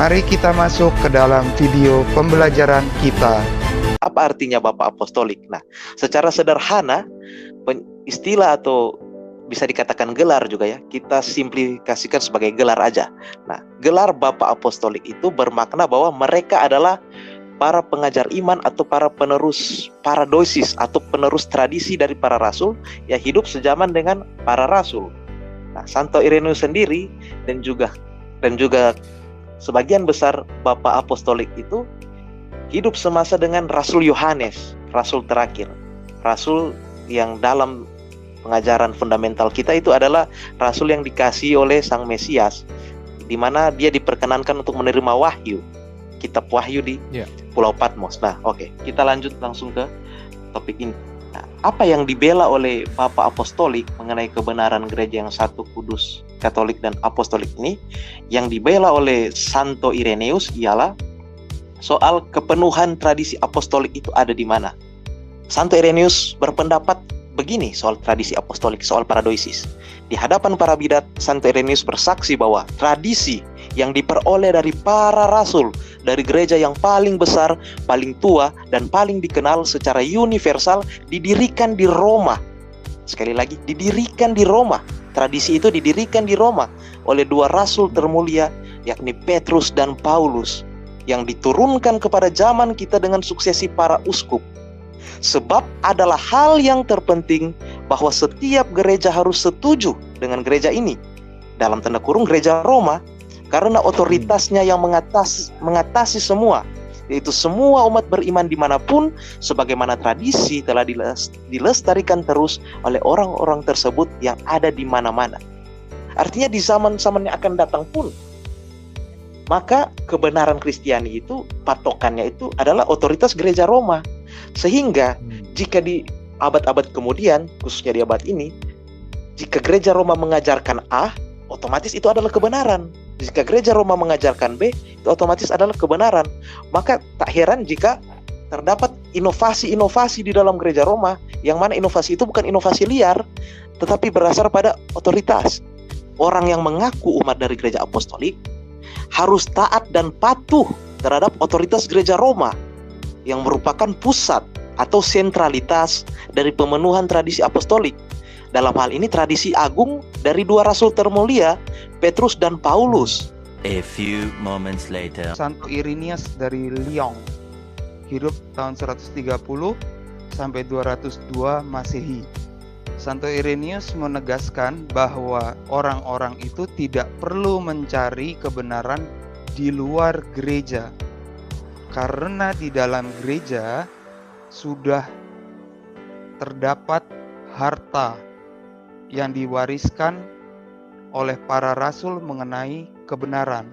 Mari kita masuk ke dalam video pembelajaran kita. Apa artinya Bapak Apostolik? Nah, secara sederhana, istilah atau bisa dikatakan gelar juga ya, kita simplifikasikan sebagai gelar aja. Nah, gelar Bapak Apostolik itu bermakna bahwa mereka adalah para pengajar iman atau para penerus paradosis atau penerus tradisi dari para rasul yang hidup sejaman dengan para rasul. Nah, Santo Irenaeus sendiri dan juga sebagian besar Bapak Apostolik itu hidup semasa dengan Rasul Yohanes, Rasul terakhir. Rasul yang dalam pengajaran fundamental kita itu adalah Rasul yang dikasihi oleh Sang Mesias, di mana dia diperkenankan untuk menerima wahyu, kitab wahyu di Pulau Patmos. Nah, oke, kita lanjut langsung ke topik ini. Nah, apa yang dibela oleh Bapak Apostolik mengenai kebenaran gereja yang satu, kudus, Katolik, dan Apostolik ini? Yang dibela oleh Santo Irenaeus ialah soal kepenuhan tradisi apostolik itu ada di mana. Santo Irenaeus berpendapat begini soal tradisi apostolik, soal paradoisis. Di hadapan para bidat, Santo Irenaeus bersaksi bahwa tradisi yang diperoleh dari para rasul, dari gereja yang paling besar, paling tua, dan paling dikenal secara universal, didirikan di Roma. Sekali lagi, didirikan di Roma. Tradisi itu didirikan di Roma oleh dua rasul termulia, yakni Petrus dan Paulus, yang diturunkan kepada zaman kita dengan suksesi para uskup. Sebab adalah hal yang terpenting bahwa setiap gereja harus setuju dengan gereja ini, dalam tanda kurung gereja Roma, karena otoritasnya yang mengatasi semua, yaitu semua umat beriman dimanapun, sebagaimana tradisi telah dilestarikan terus oleh orang-orang tersebut yang ada di mana-mana. Artinya di zaman-zaman yang akan datang pun, maka kebenaran Kristiani itu, patokannya itu adalah otoritas gereja Roma. Sehingga jika di abad-abad kemudian, khususnya di abad ini, jika gereja Roma mengajarkan A, otomatis itu adalah kebenaran. Jika gereja Roma mengajarkan B, itu otomatis adalah kebenaran. Maka tak heran jika terdapat inovasi-inovasi di dalam gereja Roma, yang mana inovasi itu bukan inovasi liar, tetapi berasal pada otoritas. Orang yang mengaku umat dari gereja apostolik harus taat dan patuh terhadap otoritas gereja Roma, yang merupakan pusat atau sentralitas dari pemenuhan tradisi apostolik. Dalam hal ini tradisi agung dari dua rasul termulia, Petrus dan Paulus. A few moments later. Santo Irenaeus dari Lyon, hidup tahun 130 sampai 202 Masehi. Santo Irenaeus menegaskan bahwa orang-orang itu tidak perlu mencari kebenaran di luar gereja, karena di dalam gereja sudah terdapat harta yang diwariskan oleh para rasul mengenai kebenaran.